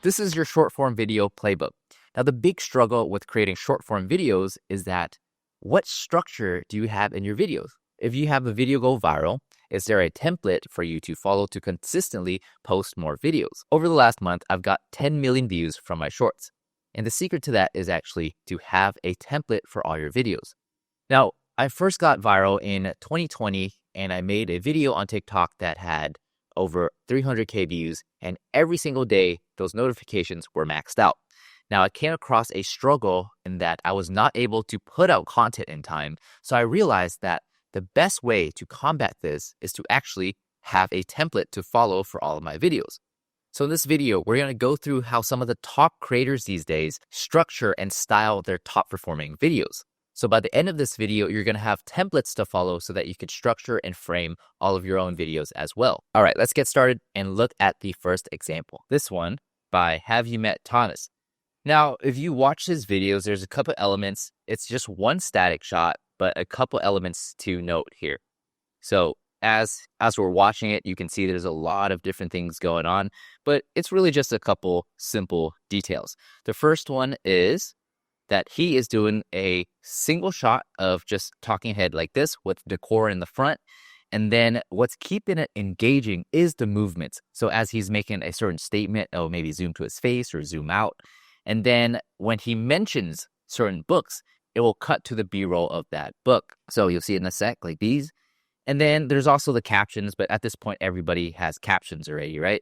This is your short form video playbook. Now, the big struggle with creating short form videos is that what structure do you have in your videos? If you have a video go viral, is there a template for you to follow to consistently post more videos? Over the last month, I've got 10 million views from my shorts. And the secret to that is actually to have a template for all your videos. Now, I first got viral in 2020 and I made a video on TikTok that had over 300K views, and every single day those notifications were maxed out. Now, I came across a struggle in that I was not able to put out content in time, so I realized that the best way to combat this is to actually have a template to follow for all of my videos. So in this video, we're going to go through how some of the top creators these days structure and style their top performing videos. So by the end of this video, you're going to have templates to follow so that you can structure and frame all of your own videos as well. All right, let's get started and look at the first example. This one by Have You Met Thomas. Now, if you watch his videos, there's a couple elements. It's just one static shot, but a couple elements to note here. So as we're watching it, you can see there's a lot of different things going on, but it's really just a couple simple details. The first one is that he is doing a single shot of just talking head like this with decor in the front. And then what's keeping it engaging is the movements. So as he's making a certain statement, maybe zoom to his face or zoom out. And then when he mentions certain books, it will cut to the B-roll of that book. So you'll see it in a sec like these. And then there's also the captions, but at this point, everybody has captions already, right?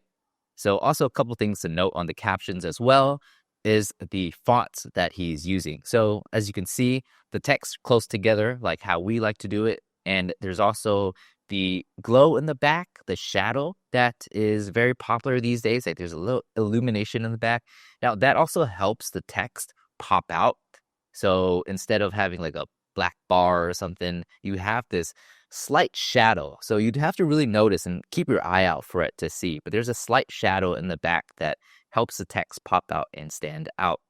So also a couple things to note on the captions as well is the fonts that he's using. So as you can see, the text close together, like how we like to do it. And there's also the glow in the back, the shadow that is very popular these days. Like there's a little illumination in the back. Now that also helps the text pop out. So instead of having like a black bar or something, you have this slight shadow. So you'd have to really notice and keep your eye out for it to see. But there's a slight shadow in the back that helps the text pop out and stand out.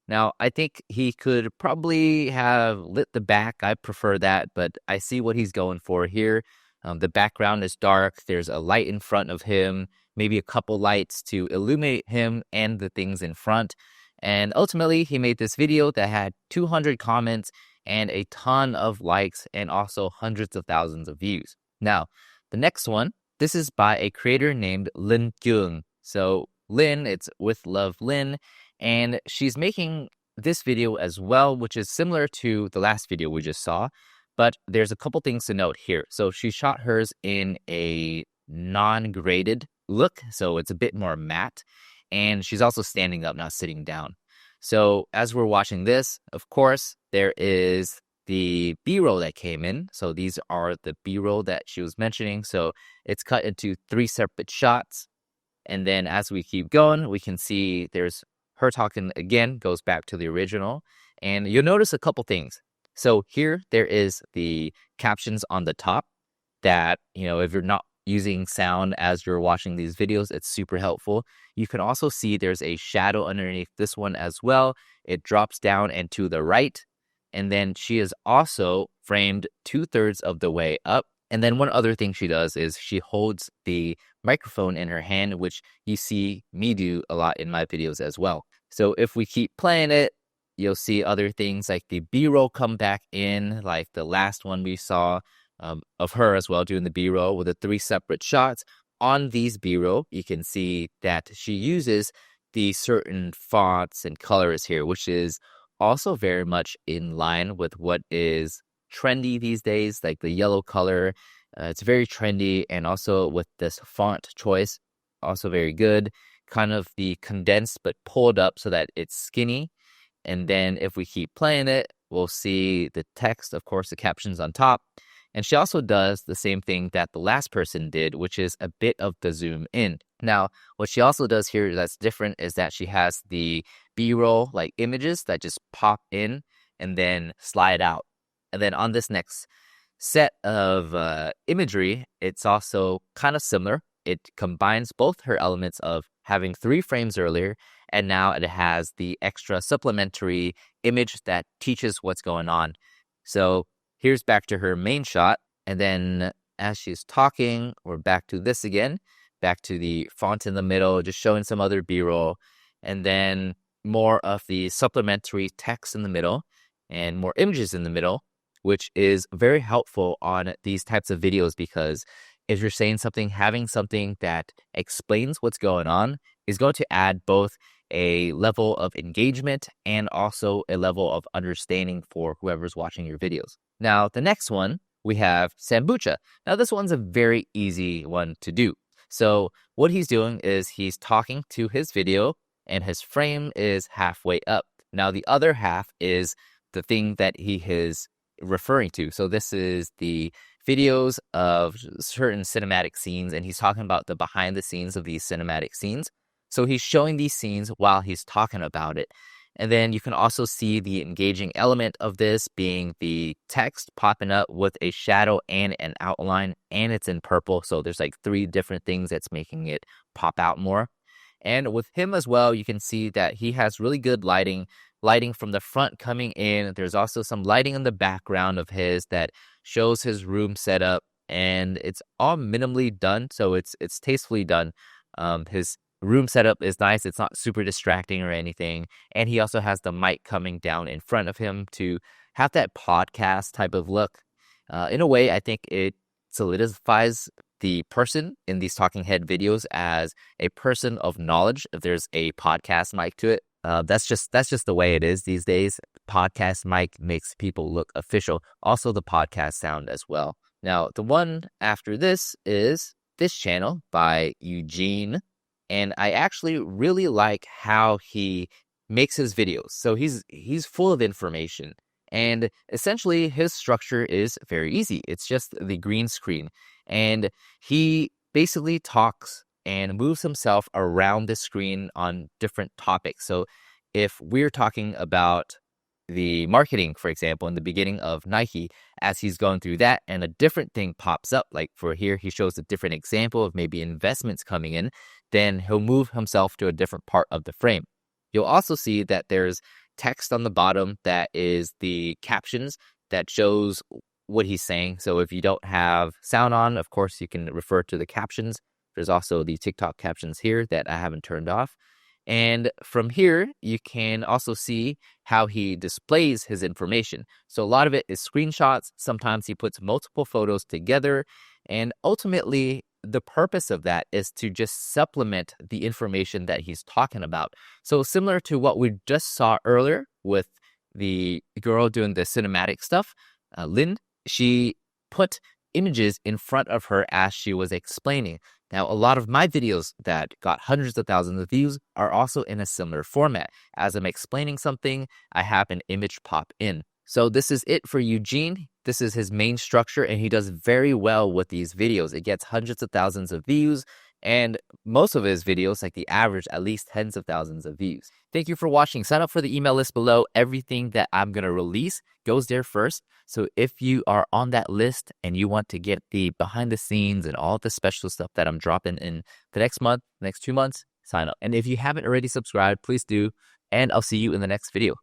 Now, I think he could probably have lit the back. I prefer that, but I see what he's going for here. The background is dark. There's a light in front of him, maybe a couple lights to illuminate him and the things in front. And ultimately, he made this video that had 200 comments and a ton of likes and also hundreds of thousands of views. Now, the next one, this is by a creator named Lin Kyung. So Lin, it's with love Lin, and she's making this video as well, which is similar to the last video we just saw, but there's a couple things to note here. So she shot hers in a non-graded look, so it's a bit more matte, and she's also standing up, not sitting down. So as we're watching this, of course, there is the B-roll that came in. So these are the B-roll that she was mentioning. So it's cut into 3 separate shots. And then as we keep going, we can see there's her talking again, goes back to the original. And you'll notice a couple things. So here, there is the captions on the top that, if you're not using sound as you're watching these videos, it's super helpful. You can also see there's a shadow underneath this one as well. It drops down and to the right. And then she is also framed 2/3 of the way up. And then one other thing she does is she holds the microphone in her hand, which you see me do a lot in my videos as well. So if we keep playing it, you'll see other things like the B-roll come back in, like the last one we saw of her as well doing the B-roll with the 3 separate shots. On these B-roll, you can see that she uses the certain fonts and colors here, which is also very much in line with what is trendy these days, like the yellow color. It's very trendy, and also with this font choice, also very good. Kind of the condensed but pulled up so that it's skinny. And then if we keep playing it, we'll see the text, of course, the captions on top. And she also does the same thing that the last person did, which is a bit of the zoom in. Now, what she also does here that's different is that she has the B-roll like images that just pop in and then slide out. And then on this next set of imagery, it's also kind of similar. It combines both her elements of having 3 frames earlier, and now it has the extra supplementary image that teaches what's going on. So here's back to her main shot, and then as she's talking, we're back to this again, back to the font in the middle, just showing some other B-roll. and then more of the supplementary text in the middle and more images in the middle, which is very helpful on these types of videos because if you're saying something, having something that explains what's going on is going to add both a level of engagement and also a level of understanding for whoever's watching your videos. Now, the next one, we have Sambucha. Now, this one's a very easy one to do. So what he's doing is he's talking to his video and his frame is halfway up. Now, the other half is the thing that he is referring to. So this is the videos of certain cinematic scenes, and he's talking about the behind the scenes of these cinematic scenes. So he's showing these scenes while he's talking about it. And then you can also see the engaging element of this being the text popping up with a shadow and an outline, and it's in purple. So there's like 3 different things that's making it pop out more. And with him as well, you can see that he has really good lighting from the front coming in. There's also some lighting in the background of his that shows his room setup, and it's all minimally done. So it's tastefully done. His room setup is nice. It's not super distracting or anything. And he also has the mic coming down in front of him to have that podcast type of look. In a way, I think it solidifies the person in these talking head videos as a person of knowledge. If there's a podcast mic to it, that's just the way it is these days. Podcast mic makes people look official. Also, the podcast sound as well. Now, the one after this is this channel by Eugene. And I actually really like how he makes his videos. So he's full of information. And essentially, his structure is very easy. It's just the green screen. And he basically talks and moves himself around the screen on different topics. So if we're talking about the marketing, for example, in the beginning of Nike, as he's going through that and a different thing pops up, like for here, he shows a different example of maybe investments coming in, then he'll move himself to a different part of the frame. You'll also see that there's text on the bottom that is the captions that shows what he's saying. So if you don't have sound on, of course, you can refer to the captions. There's also the TikTok captions here that I haven't turned off. And from here, you can also see how he displays his information. So a lot of it is screenshots. Sometimes he puts multiple photos together. And ultimately, the purpose of that is to just supplement the information that he's talking about. So similar to what we just saw earlier with the girl doing the cinematic stuff, Lynn, she put images in front of her as she was explaining. Now, a lot of my videos that got hundreds of thousands of views are also in a similar format. As I'm explaining something, I have an image pop in. So this is it for Eugene. This is his main structure, and he does very well with these videos. It gets hundreds of thousands of views, and most of his videos, like the average, at least tens of thousands of views. Thank you for watching. Sign up for the email list below. Everything that I'm going to release goes there first. So if you are on that list and you want to get the behind the scenes and all the special stuff that I'm dropping in the next month, next 2 months, sign up. And if you haven't already subscribed, please do. And I'll see you in the next video.